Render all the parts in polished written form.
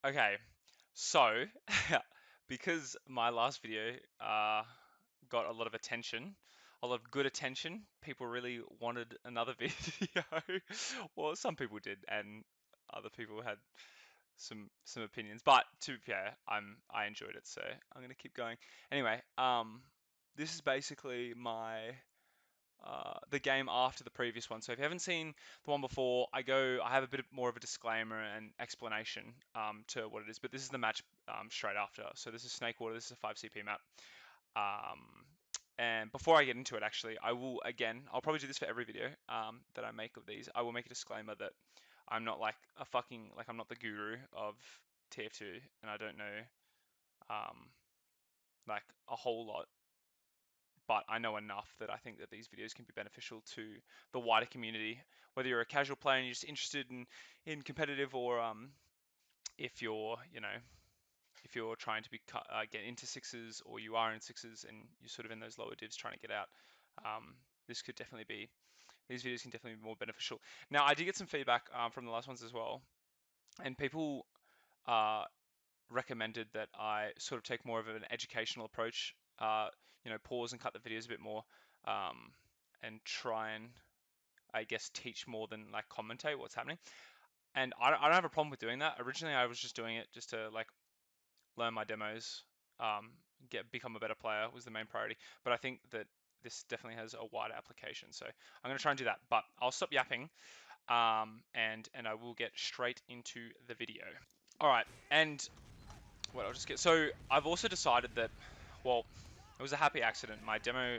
Okay, so because my last video got a lot of attention, a lot of good attention, people really wanted another video. Well, some people did, and other people had some opinions. But to be fair, I enjoyed it, so I'm gonna keep going. Anyway, this is basically the game after the previous one. So if you haven't seen the one before, I have a bit more of a disclaimer and explanation to what it is. But this is the match straight after. So this is Snakewater. This is a 5 CP map. Um, and before I get into it, actually, I'll probably do this for every video that I make of these. I will make a disclaimer that I'm not like I'm not the guru of TF2, and I don't know um, like a whole lot, but I know enough that I think that these videos can be beneficial to the wider community, whether you're a casual player and you're just interested in competitive, or if you're, if you're trying to get into sixes, or you are in sixes and you're sort of in those lower divs trying to get out. Um, this could definitely be, these videos can definitely be more beneficial. Now, I did get some feedback from the last ones as well, and people uh, recommended that I sort of take more of an educational approach, pause and cut the videos a bit more, um, and try and, I guess, teach more than like commentate what's happening. And I don't have a problem with doing that. Originally, I was just doing it just to like learn my demos, um, become a better player was the main priority. But I think that this definitely has a wider application. So I'm going to try and do that. But I'll stop yapping, and I will get straight into the video. All right, and I'll just get. So I've also decided that, well, it was a happy accident. My demo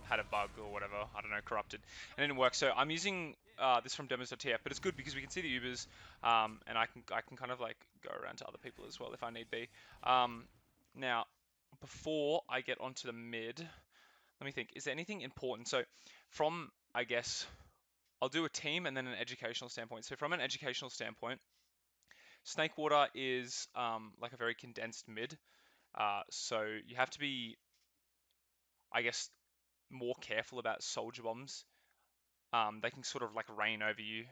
had a bug or whatever, I don't know, corrupted, and it didn't work. So I'm using this from demos.tf, but it's good because we can see the Ubers, and I can kind of like go around to other people as well if I need be. Now, before I get onto the mid, let me think. Is there anything important? So from, I guess, I'll do a team and then an educational standpoint. So from an educational standpoint, Snakewater is like a very condensed mid. So you have to be, I guess, more careful about soldier bombs. They can sort of like rain over you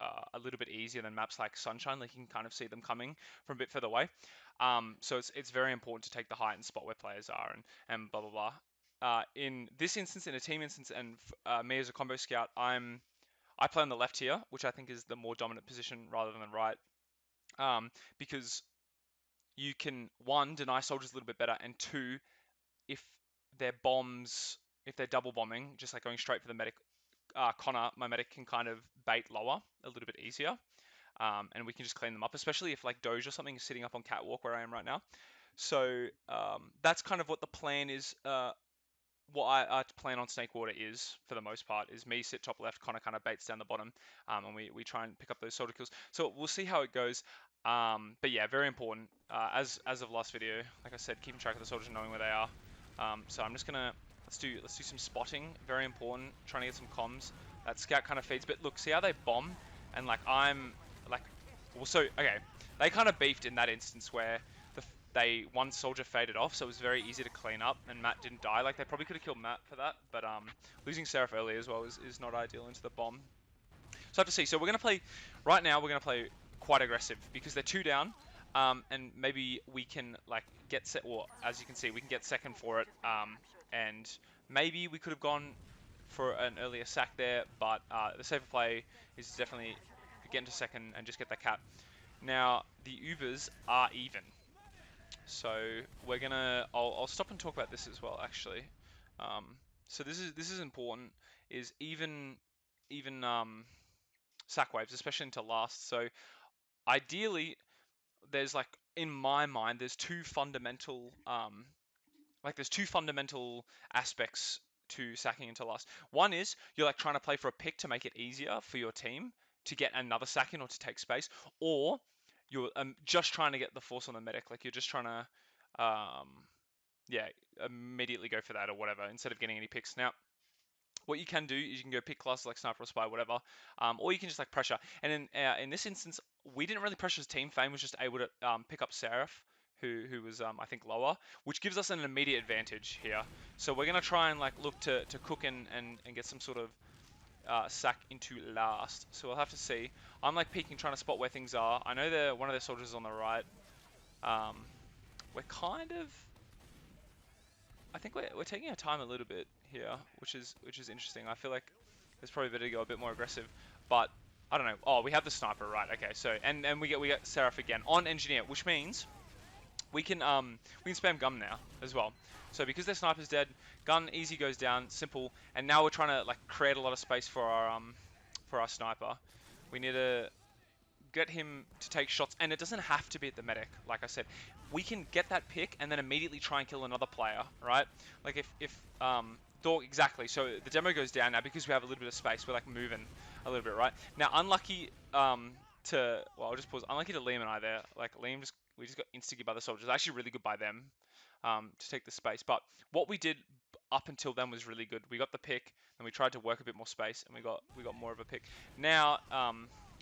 a little bit easier than maps like Sunshine. Like you can kind of see them coming from a bit further away. So it's very important to take the height and spot where players are, and blah blah blah. In this instance, in a team instance, and me as a combo scout, I play on the left here, which I think is the more dominant position rather than the right, because you can, one, deny soldiers a little bit better, and two, if they're bombs, if they're double bombing, just like going straight for the medic, Connor, my medic, can kind of bait lower a little bit easier, and we can just clean them up, especially if like Doge or something is sitting up on catwalk where I am right now. So that's kind of what the plan is. What I plan on Snakewater is, for the most part, is me sit top left, Connor kind of baits down the bottom, and we try and pick up those soldier kills. So we'll see how it goes. But yeah, very important. As of last video, like I said, keeping track of the soldiers, knowing where they are. So I'm just gonna let's do some spotting. Very important. Trying to get some comms. That scout kind of feeds. But look, see how they bomb, and like I'm like, well, so okay, they kind of beefed in that instance where one soldier faded off, so it was very easy to clean up, and Matt didn't die. Like they probably could have killed Matt for that, but losing Seraph early as well is not ideal into the bomb. So I have to see. So we're gonna play right now. We're gonna play quite aggressive because they're two down, and maybe we can like get set. Well, as you can see, we can get second for it, and maybe we could have gone for an earlier sack there, but the safer play is definitely get into second and just get that cap. Now the Ubers are even. So we're gonna, I'll stop and talk about this as well, actually. So this is important. Is even sack waves, especially into last. So ideally, there's like, in my mind, there's two fundamental aspects to sacking into last. One is you're like trying to play for a pick to make it easier for your team to get another sack in or to take space, or you're just trying to get the force on the medic. Like you're just trying to, yeah, immediately go for that or whatever instead of getting any picks. Now, what you can do is you can go pick classes like sniper or spy, whatever, or you can just like pressure. And in this instance, we didn't really pressure his team. Fame was just able to pick up Seraph, who was I think lower, which gives us an immediate advantage here. So we're gonna try and like look to cook and get some sort of sack into last. So we'll have to see. I'm like peeking, trying to spot where things are. I know one of their soldiers is on the right. We're kind of, I think we're taking our time a little bit here, which is interesting. I feel like it's probably better to go a bit more aggressive, but I don't know. Oh, we have the sniper, right? Okay, so and we get Seraph again on engineer, which means we can spam gun now as well. So because their sniper's dead, gun easy goes down, simple, and now we're trying to like create a lot of space for our sniper. We need to get him to take shots, and it doesn't have to be at the medic. Like I said, we can get that pick and then immediately try and kill another player, right? Like if Dork, exactly. So the demo goes down now because we have a little bit of space. We're like moving a little bit, right? Now unlucky I'll just pause. Unlucky to Liam and I there. Like Liam we just got insta by the soldiers. Actually really good by them to take the space. But what we did up until then was really good. We got the pick and we tried to work a bit more space and we got more of a pick. Now I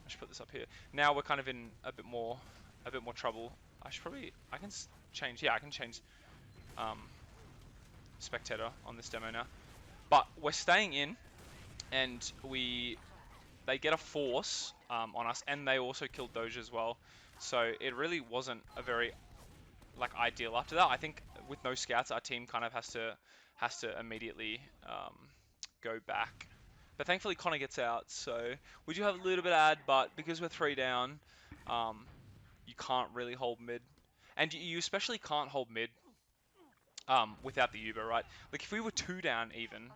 should put this up here. Now we're kind of in a bit more trouble. I can change. Yeah, I can change um, spectator on this demo now. But we're staying in, and they get a force on us, and they also killed Doge as well. So it really wasn't a very like ideal after that. I think with no scouts, our team kind of has to immediately go back. But thankfully Connor gets out, so we do have a little bit of ad, but because we're 3 down, um, you can't really hold mid. And you especially can't hold mid without the Uber, right? Like if we were 2 down even,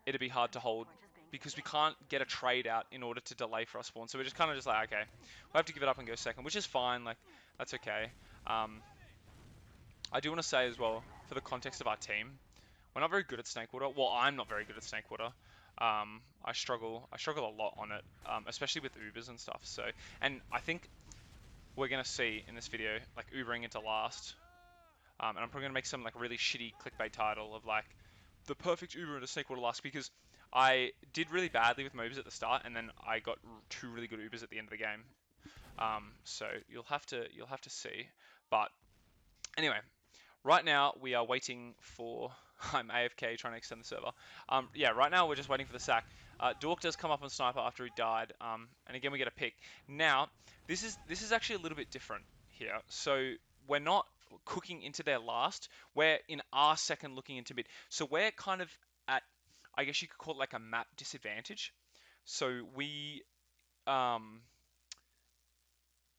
it'd be hard to hold because we can't get a trade out in order to delay for our spawn. So we're just kind of just like, okay, we'll have to give it up and go second, which is fine. Like, that's okay. I do want to say as well, for the context of our team, we're not very good at Snakewater. Well, I'm not very good at Snakewater. I struggle a lot on it, especially with Ubers and stuff. So, and I think we're gonna see in this video like Ubering into last, and I'm probably gonna make some like really shitty clickbait title of like the perfect Uber into Snakewater last because I did really badly with Mobs at the start, and then I got 2 really good Ubers at the end of the game. So you'll have to see, but anyway. Right now, we are waiting for... I'm AFK trying to extend the server. Yeah, right now we're just waiting for the sack. Dork does come up on Sniper after he died, and again we get a pick. Now, this is actually a little bit different here. So we're not cooking into their last. We're in our second looking into mid. So we're kind of at, I guess you could call it like a map disadvantage. So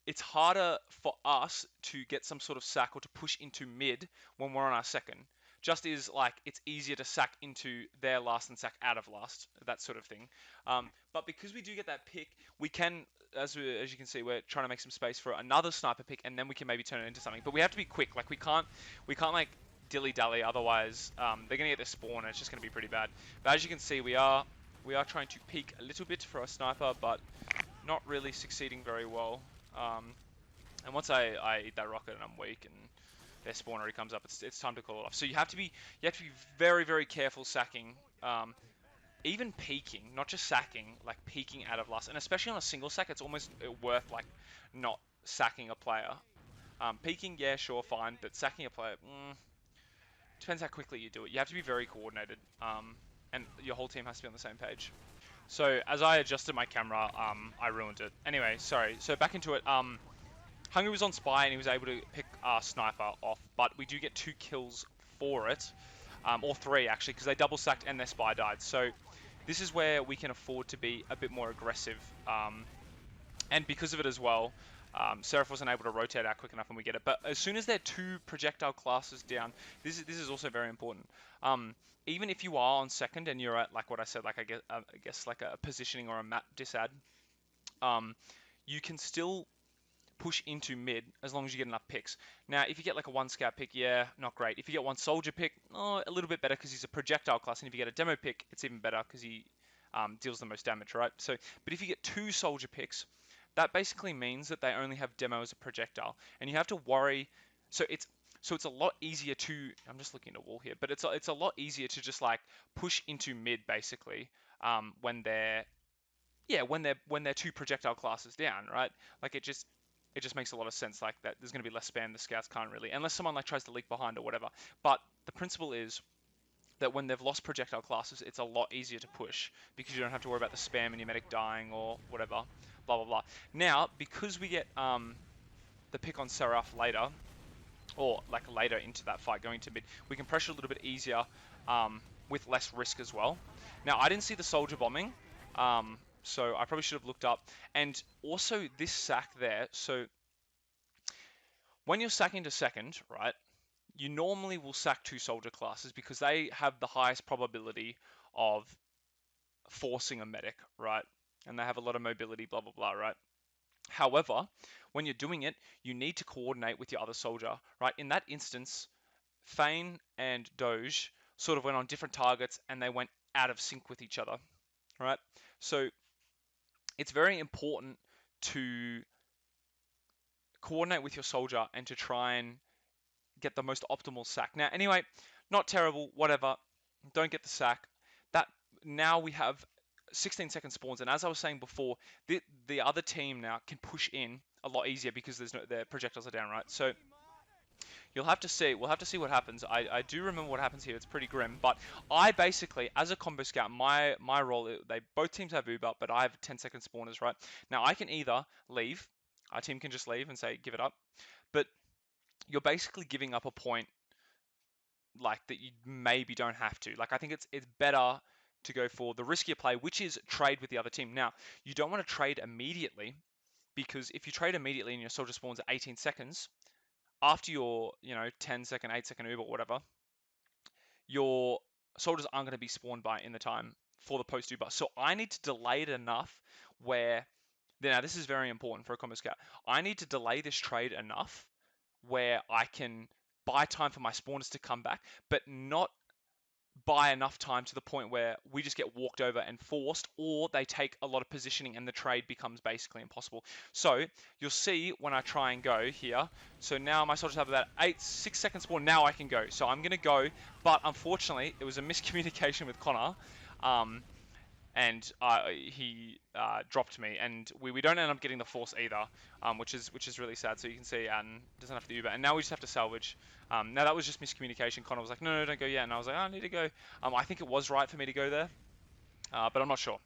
it's harder for us to get some sort of sack or to push into mid when we're on our second. Just is like it's easier to sack into their last and sack out of last, that sort of thing. But because we do get that pick, we can, as you can see, we're trying to make some space for another sniper pick, and then we can maybe turn it into something. But we have to be quick. Like we can't like dilly dally. Otherwise, they're gonna get their spawn, and it's just gonna be pretty bad. But as you can see, we are trying to peek a little bit for our sniper, but not really succeeding very well. And once I eat that rocket and I'm weak and their spawn already comes up, it's time to call it off. So you have to be very very careful sacking, even peeking, not just sacking, like peeking out of last, and especially on a single sack, it's almost worth like not sacking a player. Peeking, yeah, sure, fine, but sacking a player, depends how quickly you do it. You have to be very coordinated, and your whole team has to be on the same page. So as I adjusted my camera, I ruined it. Anyway, sorry. So back into it. Hungry was on Spy and he was able to pick Sniper off, but we do get 2 kills for it, or 3 actually, because they double sacked and their Spy died. So this is where we can afford to be a bit more aggressive, and because of it as well, Seraph wasn't able to rotate out quick enough and we get it. But as soon as they're 2 projectile classes down, this is also very important. Even if you are on second and you're at like what I said, like I guess like a positioning or a map disad, you can still push into mid as long as you get enough picks. Now, if you get like a 1 scout pick, yeah, not great. If you get 1 soldier pick, oh, a little bit better because he's a projectile class. And if you get a demo pick, it's even better because he deals the most damage, right? So, but if you get 2 soldier picks, that basically means that they only have demo as a projectile, and you have to worry. So it's a lot easier to. I'm just looking at a wall here, but it's a lot easier to just like push into mid basically when they're when they're 2 projectile classes down, right? Like it just makes a lot of sense like that. There's going to be less spam. The scouts can't really, unless someone like tries to leak behind or whatever. But the principle is that when they've lost projectile classes, it's a lot easier to push because you don't have to worry about the spam and your medic dying or whatever, blah, blah, blah. Now, because we get the pick on Seraph later, or like later into that fight going to mid, we can pressure a little bit easier with less risk as well. Now, I didn't see the soldier bombing, so I probably should have looked up. And also this sack there, so when you're sacking to second, right, you normally will sack 2 soldier classes because they have the highest probability of forcing a medic, right? And they have a lot of mobility, blah, blah, blah, right? However, when you're doing it, you need to coordinate with your other soldier, right? In that instance, Fane and Doge sort of went on different targets and they went out of sync with each other, right? So it's very important to coordinate with your soldier and to try and get the most optimal sack. Now, anyway, not terrible, whatever. Don't get the sack. That now we have 16-second spawns, and as I was saying before, the other team now can push in a lot easier because their projectiles are down, right? So you'll have to see. We'll have to see what happens. I do remember what happens here. It's pretty grim. But I basically, as a combo scout, my role, both teams have Uber, but I have 10-second spawners, right? Now I can either leave. Our team can just leave and say give it up, but you're basically giving up a point like that you maybe don't have to. Like I think it's better to go for the riskier play, which is trade with the other team. Now, you don't want to trade immediately because if you trade immediately and your soldier spawns at 18 seconds, after your, 10-second, 8-second Uber or whatever, your soldiers aren't going to be spawned by in the time for the post Uber. So I need to delay it enough where, now this is very important for a combo scout. I need to delay this trade enough where I can buy time for my spawners to come back, but not buy enough time to the point where we just get walked over and forced, or they take a lot of positioning and the trade becomes basically impossible. So you'll see when I try and go here, so now my soldiers have about 6 seconds spawn, now I can go. So I'm going to go, but unfortunately it was a miscommunication with Connor, and he dropped me, and we don't end up getting the force either, which is really sad. So you can see Atten doesn't have the Uber, and now we just have to salvage. Now that was just miscommunication. Connor was like, no, don't go yet, and I was like, oh, I need to go. I think it was right for me to go there, but I'm not sure.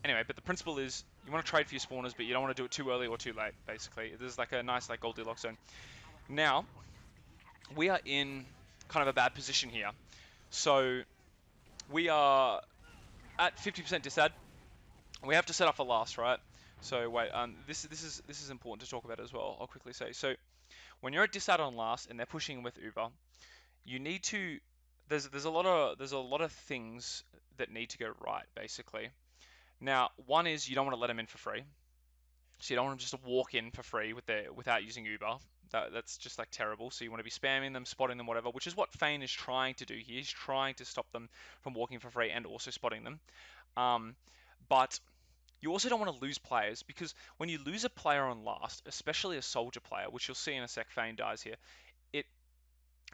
Anyway, but the principle is you want to trade for your spawners, but you don't want to do it too early or too late. Basically, there's like a nice like Goldilocks zone. Now we are in kind of a bad position here, so we are at 50% disad. We have to set up for last, right? So wait, this is important to talk about as well. I'll quickly say. So when you're at disad on last and they're pushing with Uber, you need to. There's a lot of things that need to go right, basically. Now, one is you don't want to let them in for free. So you don't want them just to walk in for free without using Uber. That's just like terrible. So you want to be spamming them, spotting them, whatever, which is what Fane is trying to do here. He's trying to stop them from walking for free and also spotting them. But you also don't want to lose players because when you lose a player on last, especially a soldier player, which you'll see in a sec, Fane dies here, it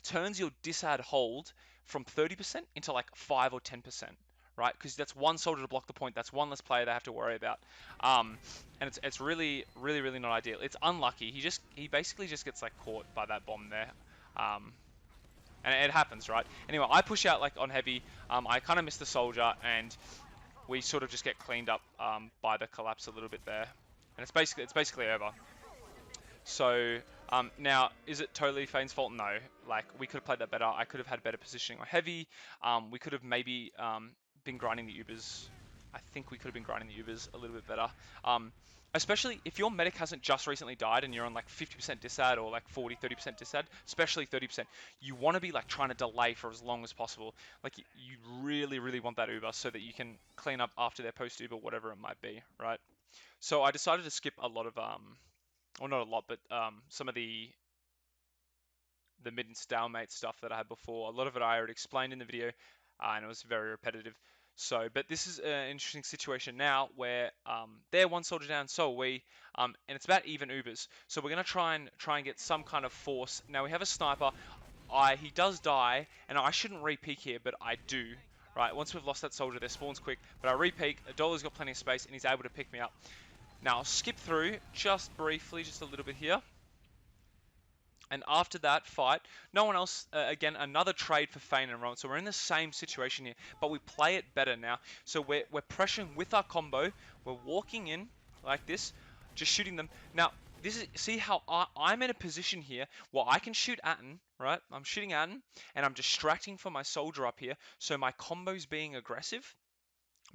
turns your disad hold from 30% into like 5 or 10%, right? Because that's one soldier to block the point. That's one less player they have to worry about. And it's really, really, really not ideal. It's unlucky. He basically just gets like caught by that bomb there. And it happens, right? Anyway, I push out like on heavy. I kind of miss the soldier, and we sort of just get cleaned up by the collapse a little bit there, and it's basically over. So now, is it totally Fane's fault? No. Like we could have played that better. I could have had better positioning on heavy. We could have maybe been grinding the Ubers. I think we could have been grinding the Ubers a little bit better. Especially if your medic hasn't just recently died and you're on like 50% disad or like 40, 30% disad, especially 30%, you want to be like trying to delay for as long as possible. Like you really, really want that Uber so that you can clean up after their post Uber, whatever it might be, right? So I decided to skip a lot of, well not a lot, but some of the mid and stalemate stuff that I had before. A lot of it I already explained in the video, and it was very repetitive. So, but this is an interesting situation now where they're one soldier down, so are we, and it's about even Ubers. So we're gonna try and get some kind of force. Now we have a sniper. He does die, and I shouldn't re-peek here, but I do. Right, once we've lost that soldier, their spawns quick. But I re-peek. Adola's got plenty of space, and he's able to pick me up. Now I'll skip through just briefly, just a little bit here. And after that fight, no one else, again, another trade for Fane and Rowan. So we're in the same situation here, but we play it better now. So we're pressuring with our combo. We're walking in like this, just shooting them. Now, this is, see how I'm in a position here where I can shoot Atten, right? I'm shooting Atten, and I'm distracting for my soldier up here. So my combo's being aggressive,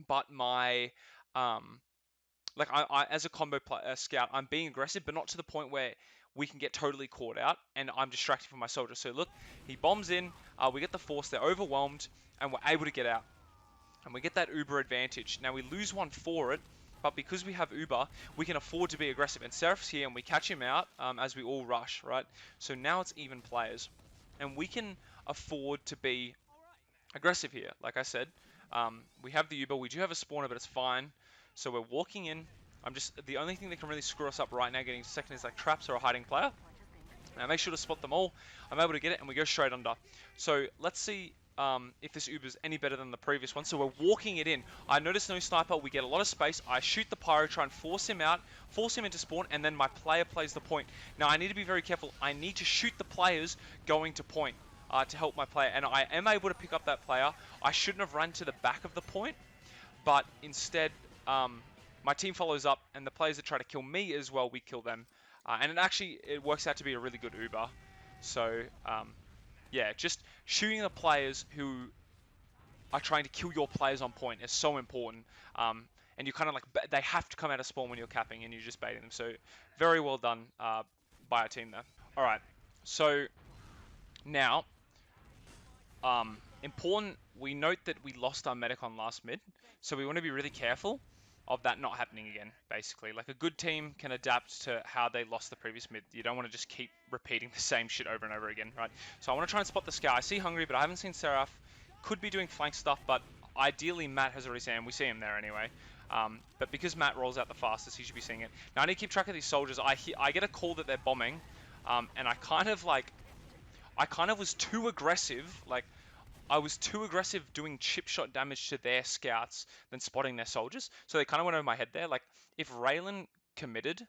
but my, like as a scout, I'm being aggressive, but not to the point where we can get totally caught out, and I'm distracted from my soldier. So look, he bombs in, we get the force, they're overwhelmed, and we're able to get out. And we get that Uber advantage. Now we lose one for it, but because we have Uber, we can afford to be aggressive. And Seraph's here, and we catch him out as we all rush, right? So now it's even players. And we can afford to be aggressive here. Like I said, we have the Uber. We do have a spawner, but it's fine. So we're walking in. The only thing that can really screw us up right now getting to second is like traps or a hiding player. Now make sure to spot them all. I'm able to get it, and we go straight under. So let's see if this Uber's any better than the previous one. So we're walking it in. I notice no sniper. We get a lot of space. I shoot the pyro, try and force him out, force him into spawn, and then my player plays the point. Now I need to be very careful. I need to shoot the players going to point to help my player, and I am able to pick up that player. I shouldn't have run to the back of the point, but instead my team follows up, and the players that try to kill me as well, we kill them. And it works out to be a really good Uber. So, yeah, just shooting the players who are trying to kill your players on point is so important. And you kind of like, they have to come out of spawn when you're capping, and you're just baiting them. So, very well done by our team there. All right, so now, important, we note that we lost our medic on last mid. So we want to be really careful of that not happening again, basically. Like a good team can adapt to how they lost the previous mid. You don't want to just keep repeating the same shit over and over again, right? So I want to try and spot the scout. I see Hungry, but I haven't seen Seraph. Could be doing flank stuff, but ideally Matt has already seen him. We see him there anyway. But because Matt rolls out the fastest, he should be seeing it. Now I need to keep track of these soldiers. I get a call that they're bombing, and I kind of was too aggressive. Like, I was too aggressive doing chip shot damage to their scouts than spotting their soldiers. So they kind of went over my head there. Like, if Raylan committed,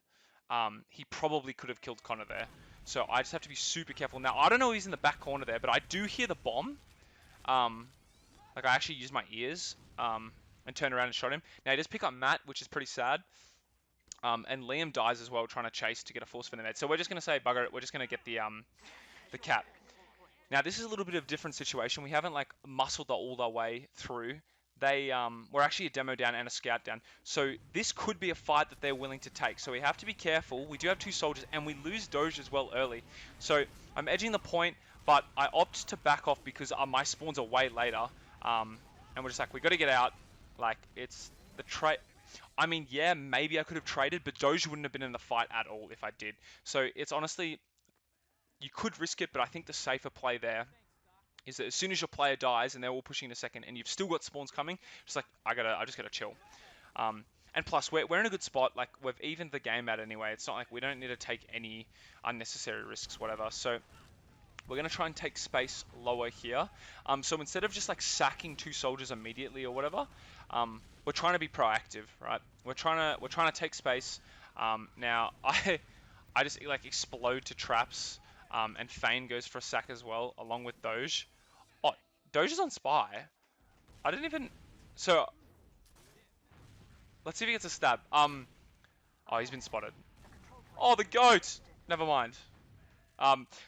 he probably could have killed Connor there. So I just have to be super careful. Now, I don't know if he's in the back corner there, but I do hear the bomb. Like, I actually used my ears and turned around and shot him. Now, he does pick up Matt, which is pretty sad. And Liam dies as well, trying to chase to get a force for the med. So we're just going to say, bugger it. We're just going to get the cap. Now, this is a little bit of a different situation. We haven't, like, muscled all our way through. We're actually a demo down and a scout down. So this could be a fight that they're willing to take. So we have to be careful. We do have two soldiers, and we lose Doge as well early. So I'm edging the point, but I opt to back off because my spawns are way later. And we're just like, we got to get out. Like, it's the trade. I mean, yeah, maybe I could have traded, but Doge wouldn't have been in the fight at all if I did. So it's honestly, you could risk it, but I think the safer play there is that as soon as your player dies and they're all pushing a second and you've still got spawns coming, just like, I just gotta chill. And plus, we're in a good spot. Like, we've evened the game out anyway. It's not like we don't need to take any unnecessary risks, whatever. So we're going to try and take space lower here. So instead of just like sacking two soldiers immediately or whatever, we're trying to be proactive, right? We're trying to take space. Now I just like explode to traps, and Fane goes for a sack as well, along with Doge. Oh, Doge is on Spy. I didn't even. So let's see if he gets a stab. Oh, he's been spotted. Oh, the goat. Never mind.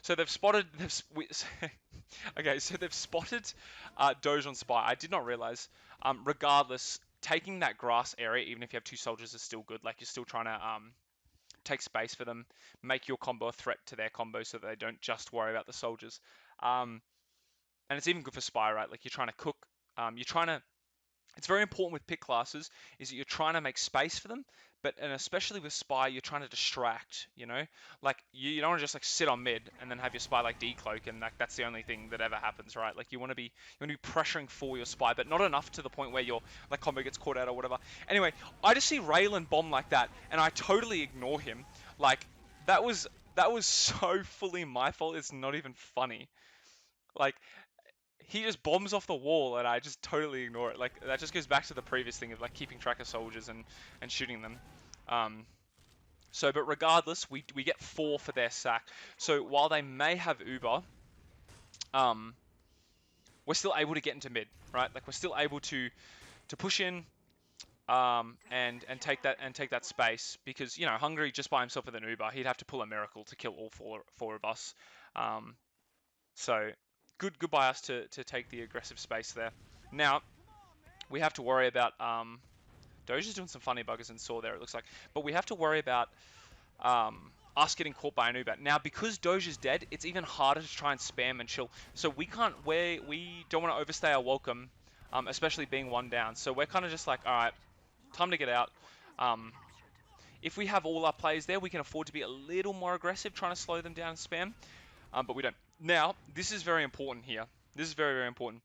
So they've spotted. Okay, so they've spotted Doge on Spy. I did not realize. Regardless, taking that grass area, even if you have two soldiers, is still good. Like, you're still trying to take space for them, make your combo a threat to their combo, so that they don't just worry about the soldiers. And it's even good for Spy, right? Like, you're trying to cook. It's very important with pick classes is that you're trying to make space for them, and especially with Spy, you're trying to distract, you know? Like, you don't want to just, like, sit on mid and then have your Spy, like, decloak, and, like, that's the only thing that ever happens, right? Like, you want to be pressuring for your Spy, but not enough to the point where your, like, combo gets caught out or whatever. Anyway, I just see Raylan bomb like that, and I totally ignore him. Like, that was so fully my fault, it's not even funny. Like, he just bombs off the wall and I just totally ignore it. Like, that just goes back to the previous thing of like keeping track of soldiers and shooting them. So, but regardless, we get 4 for their sack. So while they may have Uber, we're still able to get into mid, right? Like we're still able to push in, and take that space, because Hungry just by himself with an Uber, he'd have to pull a miracle to kill all four of us. So good by us to take the aggressive space there. Now we have to worry about Doge is doing some funny buggers and Saw there, it looks like, but we have to worry about us getting caught by an Uber. Now, because Doge is dead, it's even harder to try and spam and chill. So we don't want to overstay our welcome, especially being one down. So we're kind of just like, all right, time to get out. If we have all our players there, we can afford to be a little more aggressive, trying to slow them down and spam, but we don't. Now, this is very important here. This is very, very important.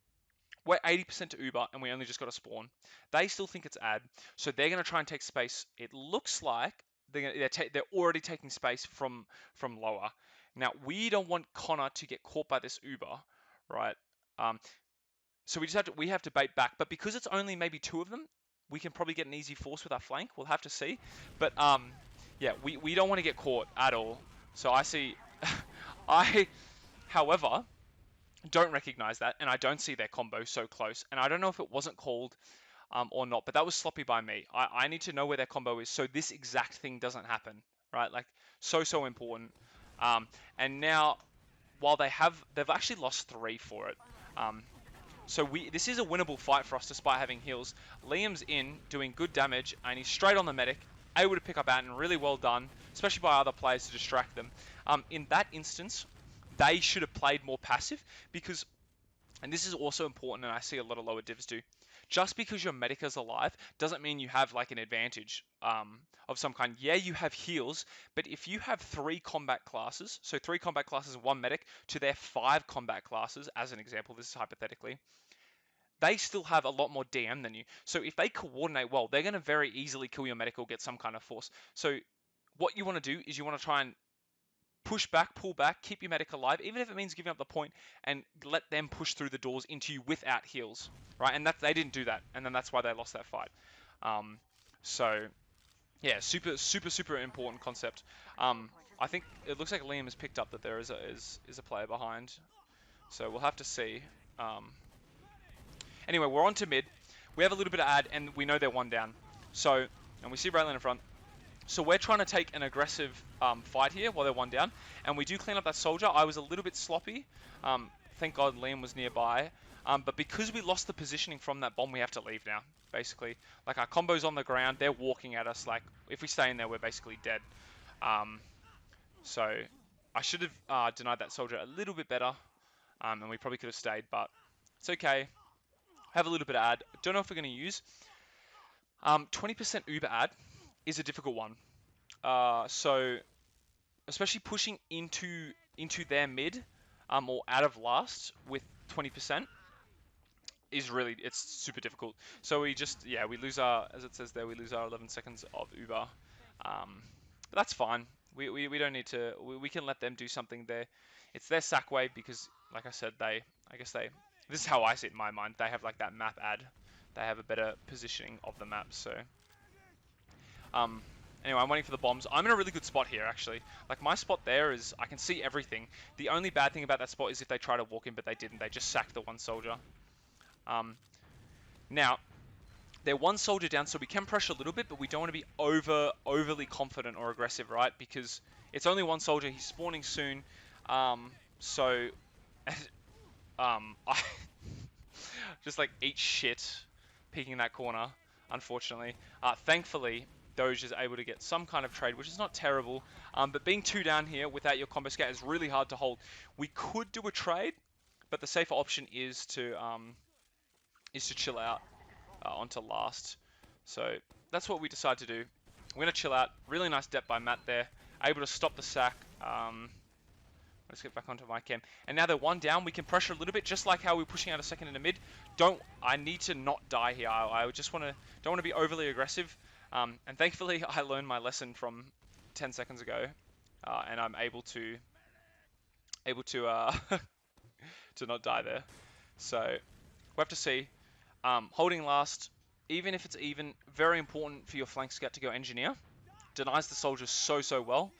We're 80% to Uber, and we only just got a spawn. They still think it's ad, so they're going to try and take space. It looks like they're already taking space from lower. Now, we don't want Connor to get caught by this Uber, right? So we have to bait back, but because it's only maybe 2 of them, we can probably get an easy force with our flank. We'll have to see, but yeah, we don't want to get caught at all. So I see, however, don't recognize that, and I don't see their combo so close, and I don't know if it wasn't called or not, but that was sloppy by me. I need to know where their combo is so this exact thing doesn't happen, right? Like so important. And now, while they've actually lost 3 for it. So this is a winnable fight for us despite having heals. Liam's in, doing good damage, and he's straight on the medic, able to pick up Anton, really well done, especially by other players to distract them. In that instance, they should have played more passive, because, and this is also important, and I see a lot of lower divs do, just because your medic is alive doesn't mean you have like an advantage of some kind. Yeah, you have heals, but if you have 3 combat classes, so 3 combat classes and 1 medic to their 5 combat classes, as an example, this is hypothetically, they still have a lot more DM than you. So if they coordinate well, they're going to very easily kill your medic or get some kind of force. So what you want to do is you want to try and push back, pull back, keep your medic alive, even if it means giving up the point, and let them push through the doors into you without heals, right? And they didn't do that, and then that's why they lost that fight. So yeah, super important concept. I think it looks like Liam has picked up that there is a player behind, so we'll have to see. Anyway, we're on to mid. We have a little bit of ad, and we know they're 1 down. So, and we see Raylan in front. So we're trying to take an aggressive fight here while they're 1 down, and we do clean up that soldier. I was a little bit sloppy. Thank God Liam was nearby. But because we lost the positioning from that bomb, we have to leave now, basically. Like, our combo's on the ground, they're walking at us. Like, if we stay in there, we're basically dead. So I should have denied that soldier a little bit better, and we probably could have stayed, but it's okay. Have a little bit of ad. Don't know if we're going to use. 20% Uber ad is a difficult one. So especially pushing into their mid, or out of last with 20% it's super difficult. So we lose our, as it says there, we lose our 11 seconds of Uber. But that's fine. We don't need to. We can let them do something there. It's their sack wave because, like I said, this is how I see it in my mind. They have like that map ad. They have a better positioning of the map. So, anyway, I'm waiting for the bombs. I'm in a really good spot here, actually. Like, my spot there is, I can see everything. The only bad thing about that spot is if they try to walk in, but they didn't. They just sacked the 1 soldier. Now, they're 1 soldier down, so we can pressure a little bit, but we don't want to be overly confident or aggressive, right? Because it's only 1 soldier. He's spawning soon. So, I just like eat shit peeking that corner, unfortunately. Thankfully, Doge is able to get some kind of trade, which is not terrible. But being 2 down here without your combo scout is really hard to hold. We could do a trade, but the safer option is to chill out onto last. So that's what we decide to do. We're going to chill out. Really nice depth by Matt there. Able to stop the sack. Let's get back onto my cam. And now they're 1 down. We can pressure a little bit, just like how we're pushing out a second in the mid. I need to not die here. I just don't want to be overly aggressive. And thankfully, I learned my lesson from 10 seconds ago, and I'm able to to not die there. So we'll have to see. Holding last, even if it's even, very important for your flank scout to go engineer. denies the soldiers so well.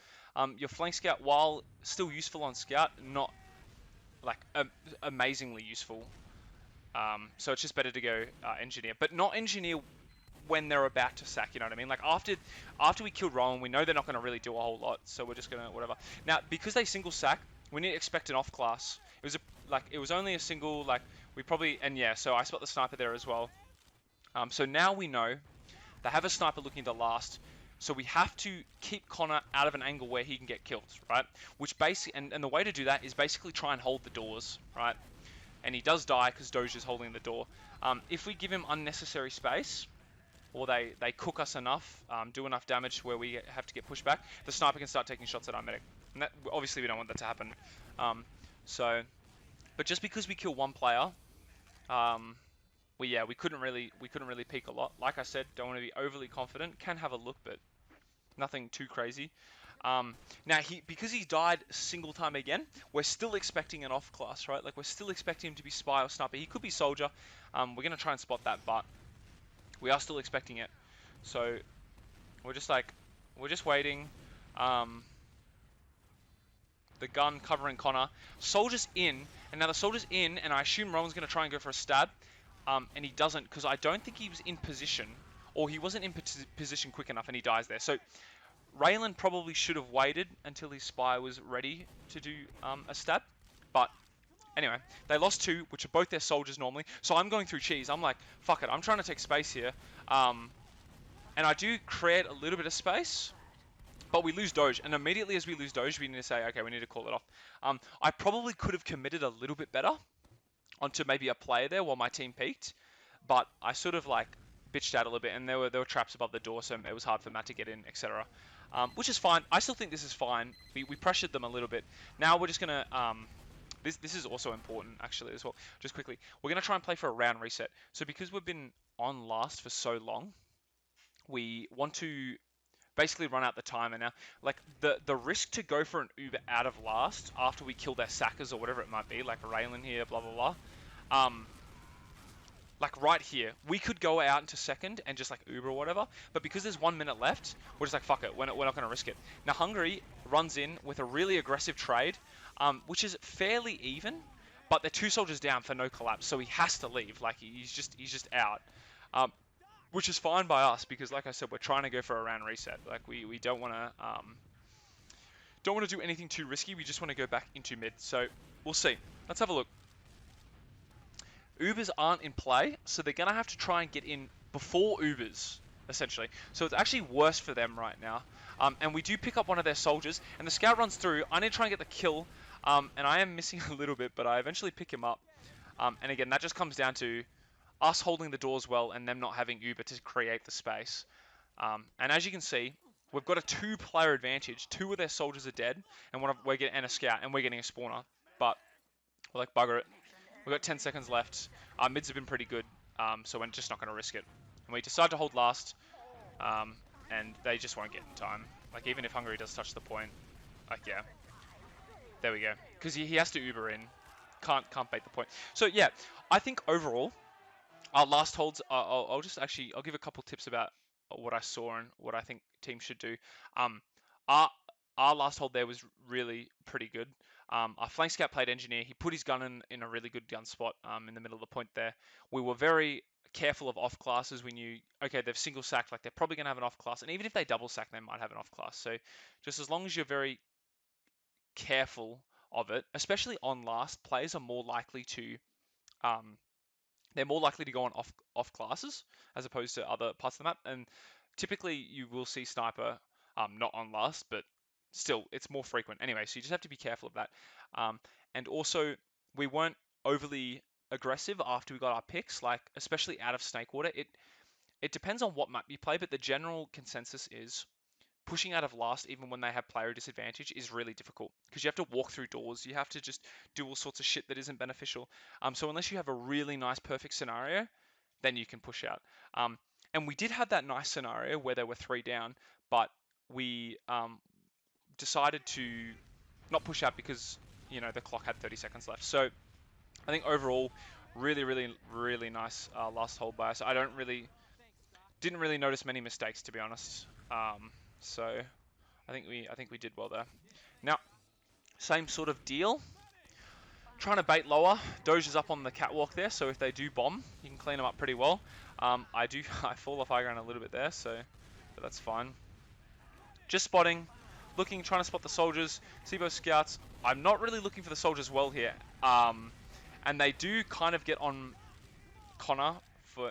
Your flank scout, while still useful on scout, not like amazingly useful. So it's just better to go engineer, but not engineer when they're about to sack. You know what I mean? Like after we killed Rowan, we know they're not going to really do a whole lot, so we're just gonna whatever. Now because they single sack, we need to expect an off class. It was only a single like we probably and yeah. So I spot the sniper there as well. So now we know they have a sniper looking to last. So we have to keep Connor out of an angle where he can get killed, right? Which basically, and the way to do that is basically try and hold the doors, right? And he does die because Doge is holding the door. If we give him unnecessary space, or they cook us enough, do enough damage where we have to get pushed back, the sniper can start taking shots at our medic. And that, obviously we don't want that to happen. But just because we kill one player, we couldn't really peek a lot. Like I said, don't want to be overly confident. Can have a look, but nothing too crazy. Now because he died single time again, we're still expecting an off class, right? Like we're still expecting him to be spy or sniper. He could be soldier. We're gonna try and spot that, but we are still expecting it. So we're just waiting. The gun covering Connor. Soldiers in, and now the soldier's in, and I assume Rowan's gonna try and go for a stab. And he doesn't because I don't think he was in position, or he wasn't in position quick enough, and he dies there. So Raylan probably should have waited until his spy was ready to do a stab. But anyway, they lost 2, which are both their soldiers normally. So I'm going through cheese. I'm like, fuck it. I'm trying to take space here. And I do create a little bit of space, but we lose Doge. And immediately as we lose Doge, we need to say, okay, we need to call it off. I probably could have committed a little bit better onto maybe a player there while my team peaked. But I sort of like bitched out a little bit, and there were traps above the door, so it was hard for Matt to get in, etc. Which is fine. I still think this is fine. We pressured them a little bit. Now we're just gonna this is also important actually as well. Just quickly, we're gonna try and play for a round reset. So because we've been on last for so long, we want to basically run out the timer now. Like the risk to go for an Uber out of last after we kill their sackers or whatever it might be, like Raylan here, blah blah blah. Like right here, we could go out into second and just like Uber or whatever, but because there's 1 minute left, we're just like, fuck it, we're not going to risk it. Now Hungary runs in with a really aggressive trade, which is fairly even, but they're 2 soldiers down for no collapse, so he has to leave. Like he's just out, which is fine by us because, like I said, we're trying to go for a round reset. Like we don't want to do anything too risky. We just want to go back into mid. So we'll see. Let's have a look. Ubers aren't in play, so they're going to have to try and get in before Ubers, essentially. So it's actually worse for them right now. And we do pick up one of their soldiers, and the scout runs through. I need to try and get the kill, and I am missing a little bit, but I eventually pick him up. And again, that just comes down to us holding the doors well and them not having Uber to create the space. And as you can see, we've got a 2-player advantage. 2 of their soldiers are dead, and we're getting a scout, and we're getting a spawner. But we're like, bugger it. We've got 10 seconds left. Our mids have been pretty good, so we're just not going to risk it. And we decide to hold last, and they just won't get in time. Like, even if Hungary does touch the point, like, yeah. There we go. Because he has to Uber in. Can't bait the point. So, yeah, I think overall, our last holds, I'll give a couple tips about what I saw and what I think teams should do. Our last hold there was really pretty good. Our flank scout played engineer. He put his gun in a really good gun spot in the middle of the point there. We were very careful of off classes. We knew, okay, they've single sacked, like they're probably going to have an off class. And even if they double sack, they might have an off class. So just as long as you're very careful of it, especially on last, players are more likely to they're more likely to go on off classes as opposed to other parts of the map. And typically you will see sniper not on last, but still it's more frequent anyway. So you just have to be careful of that. And also we weren't overly aggressive after we got our picks, like especially out of Snakewater. It depends on what map you play, but the general consensus is pushing out of last, even when they have player disadvantage, is really difficult because you have to walk through doors. You have to just do all sorts of shit that isn't beneficial. So unless you have a really nice, perfect scenario, then you can push out. And we did have that nice scenario where there were 3 down, but we decided to not push out because the clock had 30 seconds left. So I think overall, really, really, really nice last hold by us. Didn't really notice many mistakes, to be honest. So I think we did well there. Now, same sort of deal. Trying to bait lower. Doge is up on the catwalk there, so if they do bomb, you can clean them up pretty well. I fall off high ground a little bit there, but that's fine. Just spotting, looking, trying to spot the soldiers. See both scouts. I'm not really looking for the soldiers well here. And they do kind of get on Connor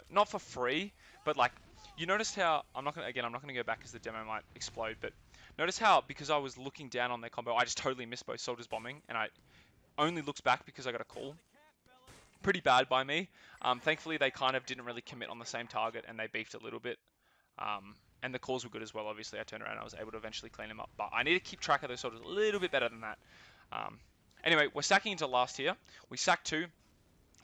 not for free, but like you noticed how I'm not gonna go back because the demo might explode. But notice how because I was looking down on their combo, I just totally missed both soldiers bombing, and I only looked back because I got a call. Pretty bad by me. Thankfully, they kind of didn't really commit on the same target, and they beefed a little bit. And the calls were good as well. Obviously, I turned around and I was able to eventually clean them up. But I need to keep track of those soldiers a little bit better than that. Anyway, we're stacking into last here. We sack 2.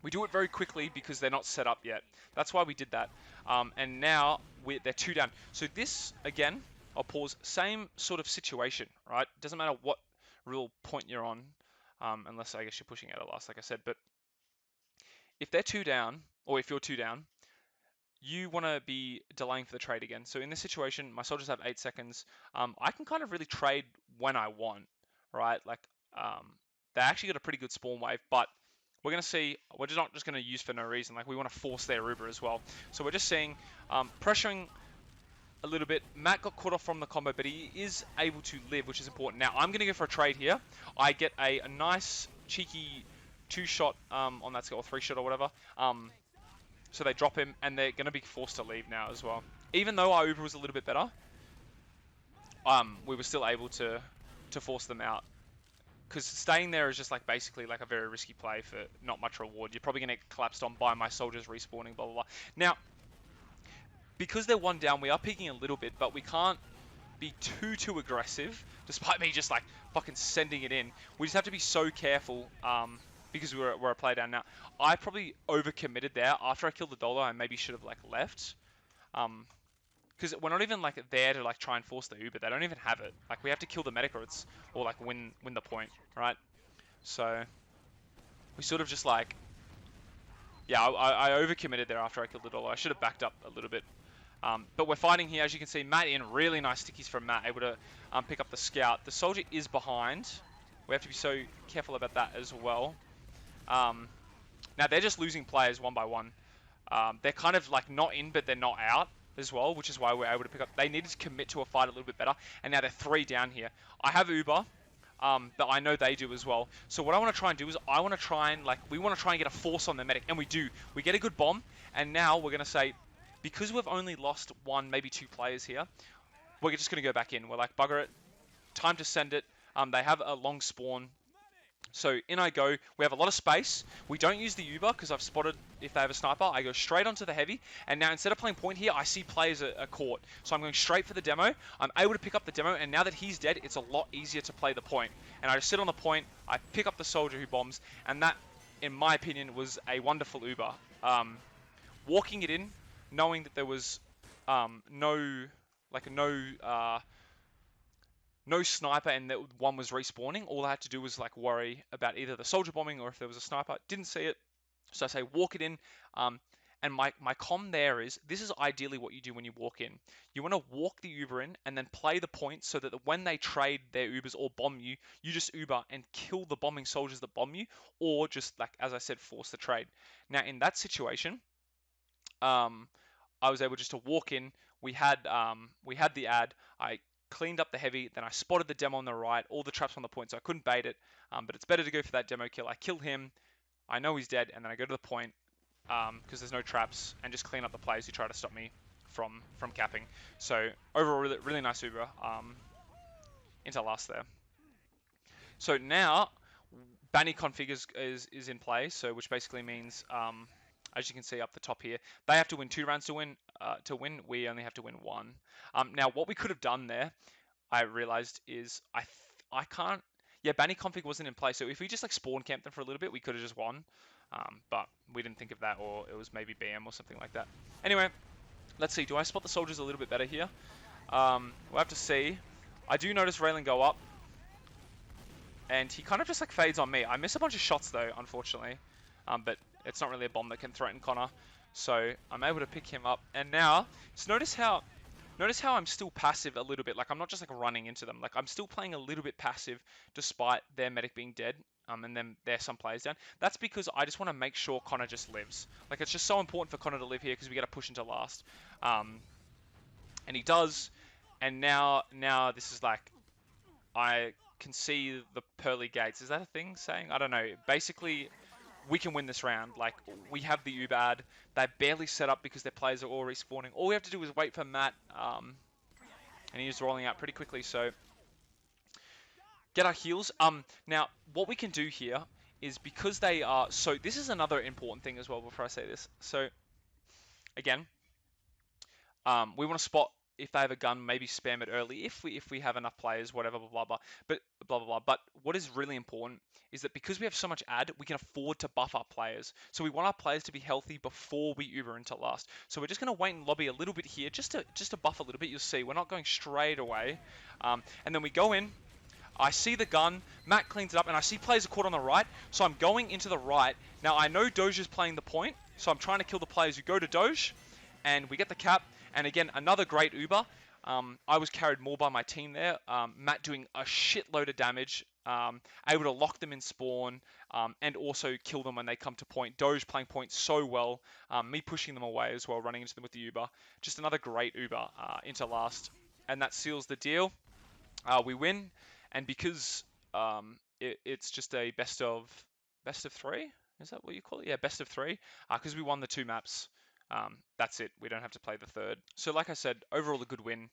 We do it very quickly because they're not set up yet. That's why we did that. And now they're 2 down. So this, again, I'll pause, same sort of situation, right? Doesn't matter what real point you're on, unless I guess you're pushing out at last, like I said. But if they're 2 down, or if you're 2 down, you want to be delaying for the trade again. So in this situation, my soldiers have 8 seconds. I can kind of really trade when I want, right? Like, they actually got a pretty good spawn wave, but we're going to see, we're just not just going to use for no reason. Like, we want to force their Uber as well. So we're just seeing, pressuring a little bit. Matt got caught off from the combo, but he is able to live, which is important. Now, I'm going to go for a trade here. I get a nice, cheeky 2-shot on that skill, or 3-shot or whatever. So they drop him, and they're going to be forced to leave now as well. Even though our Uber was a little bit better, we were still able to force them out. Because staying there is just like basically like a very risky play for not much reward. You're probably going to get collapsed on by my soldiers respawning, blah, blah, blah. Now, because they're 1 down, we are peeking a little bit, but we can't be too aggressive, despite me just like fucking sending it in. We just have to be so careful, because we're a play down now. I probably overcommitted there. After I killed the dollar, I maybe should have like left. Because we're not even like there to like try and force the Uber. They don't even have it. Like we have to kill the medic or like win the point, right? So we sort of just like, yeah, I overcommitted there after I killed the dollar. I should have backed up a little bit. But we're fighting here, as you can see. Matt in, really nice stickies from Matt, able to pick up the scout. The soldier is behind. We have to be so careful about that as well. Now they're just losing players 1 by 1. They're kind of like not in, but they're not out as well, which is why we're able to pick up. They needed to commit to a fight a little bit better, and now they're 3 down here. I have Uber, but I know they do as well. So what I want to try and do is we want to try and get a force on the medic, and we do. We get a good bomb, and now we're going to say, because we've only lost 1, maybe 2 players here, we're just going to go back in. We're like, bugger it, time to send it. They have a long spawn. So in I go. We have a lot of space. We don't use the Uber because I've spotted if they have a sniper. I go straight onto the heavy. And now instead of playing point here, I see players are caught. So I'm going straight for the demo. I'm able to pick up the demo. And now that he's dead, it's a lot easier to play the point. And I just sit on the point. I pick up the soldier who bombs. And that, in my opinion, was a wonderful Uber. Walking it in, knowing that there was no sniper and that one was respawning. All I had to do was like worry about either the soldier bombing or if there was a sniper. Didn't see it. So I say walk it in. And my comm there is, this is ideally what you do when you walk in. You want to walk the Uber in and then play the point so that when they trade their Ubers or bomb you, you just Uber and kill the bombing soldiers that bomb you, or just like, as I said, force the trade. Now in that situation, I was able just to walk in. We had the ad. I cleaned up the heavy, then I spotted the demo on the right, all the traps on the point, so I couldn't bait it. But it's better to go for that demo kill. I kill him, I know he's dead, and then I go to the point because there's no traps, and just clean up the players who try to stop me from capping. So overall, really nice Uber into last there. So now Banny config is in play, so which basically means as you can see up the top here, they have to win 2 rounds to win. We only have to win 1. Now, what we could have done there, I realized, is I can't. Yeah, Banny config wasn't in place, so if we just like spawn camped them for a little bit, we could have just won. But we didn't think of that, or it was maybe BM or something like that. Anyway, let's see. Do I spot the soldiers a little bit better here? We'll have to see. I do notice Raylan go up, and he kind of just like fades on me. I miss a bunch of shots though, unfortunately. But it's not really a bomb that can threaten Connor. So I'm able to pick him up. And now, just notice how Notice how I'm still passive a little bit. Like I'm not just like running into them. Like I'm still playing a little bit passive despite their medic being dead. And then there's some players down. That's because I just want to make sure Connor just lives. Like it's just so important for Connor to live here because we got to push into last. And he does. And now this is like I can see the pearly gates. Is that a thing saying? I don't know. Basically, we can win this round. Like, we have the Ubad. They're barely set up because their players are all respawning. All we have to do is wait for Matt, and he's rolling out pretty quickly. So, get our heals. Now, what we can do here is because they are... So, this is another important thing as well before I say this. So, again, we want to spot if they have a gun, maybe spam it early if we have enough players, whatever, blah blah blah. But blah blah blah. But what is really important is that because we have so much ad, we can afford to buff our players. So we want our players to be healthy before we Uber into last. So we're just gonna wait and lobby a little bit here, just to buff a little bit. You'll see we're not going straight away, and then we go in. I see the gun, Matt cleans it up, and I see players are caught on the right, so I'm going into the right. Now I know Doge is playing the point, so I'm trying to kill the players who go to Doge, and we get the cap, and again, another great Uber. I was carried more by my team there. Matt doing a shitload of damage, able to lock them in spawn, and also kill them when they come to point. Doge playing point so well, me pushing them away as well, running into them with the Uber. Just another great Uber into last, and that seals the deal. We win, and because it's just a best of three. Is that what you call it? Yeah, best of three. Because we won the two maps. That's it. We don't have to play the third. So, like I said, overall a good win.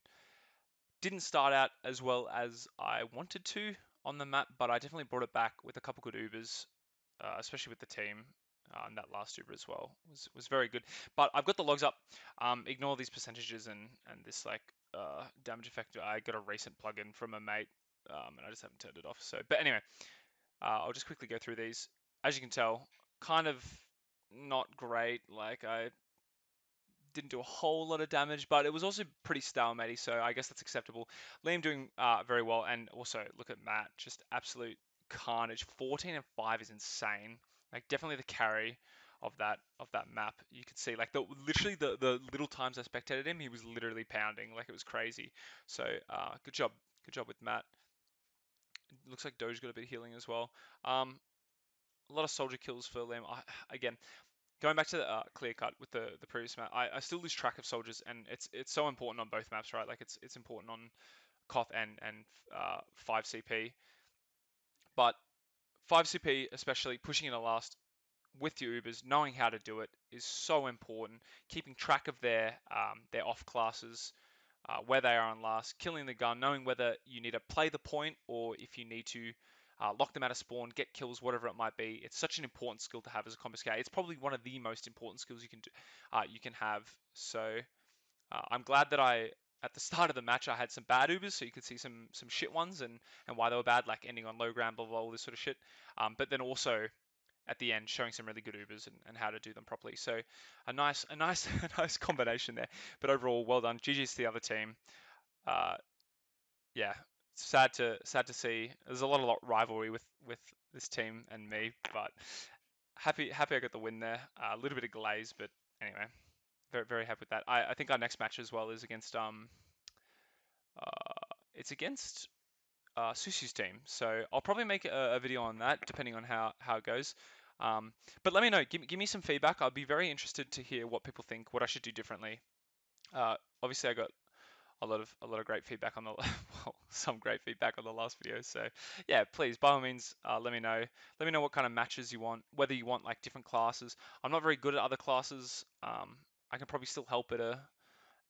Didn't start out as well as I wanted to on the map, but I definitely brought it back with a couple good Ubers, especially with the team. And that last Uber as well was very good. But I've got the logs up. Ignore these percentages and this like damage effect. I got a recent plugin from a mate, and I just haven't turned it off. So, but anyway, I'll just quickly go through these. As you can tell, kind of not great. Like I didn't do a whole lot of damage, but it was also pretty stalematy, so I guess that's acceptable. Liam doing very well, and also look at Matt, just absolute carnage. 14 and 5 is insane. Like definitely the carry of that map. You could see like literally the little times I spectated him, he was literally pounding, like it was crazy. So good job with Matt. It looks like Doge got a bit of healing as well. A lot of soldier kills for Liam. Again, going back to the Clearcut with the previous map, I still lose track of soldiers, and it's so important on both maps, right? Like it's important on Koth and 5CP, but 5CP especially pushing in the last with your Ubers, knowing how to do it is so important. Keeping track of their off classes, where they are on last, killing the gun, knowing whether you need to play the point or if you need to lock them out of spawn, get kills, whatever it might be. It's such an important skill to have as a combo scout. It's probably one of the most important skills you can do, you can have. So I'm glad that at the start of the match I had some bad Ubers, so you could see some shit ones and why they were bad, like ending on low ground, blah blah, all this sort of shit. But then also at the end showing some really good Ubers and how to do them properly. So a nice a nice combination there. But overall, well done. GG's to the other team. Uh, yeah, sad to see. There's a lot of rivalry with this team and me, but happy I got the win there. A little bit of glaze, but anyway, very happy with that. I think our next match as well is against it's against Susu's team. So I'll probably make a video on that depending on how it goes. But let me know. Give me some feedback. I'd be very interested to hear what people think, what I should do differently. Obviously, I got a lot of great feedback on the well, some great feedback on the last video. So yeah, please by all means let me know. Let me know what kind of matches you want, whether you want like different classes. I'm not very good at other classes. I can probably still help at a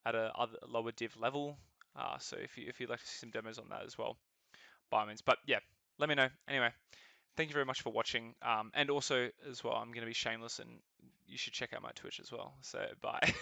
other, lower div level. So if you'd like to see some demos on that as well, by all means. But yeah, let me know. Anyway, thank you very much for watching. And also as well, I'm going to be shameless and you should check out my Twitch as well. So bye.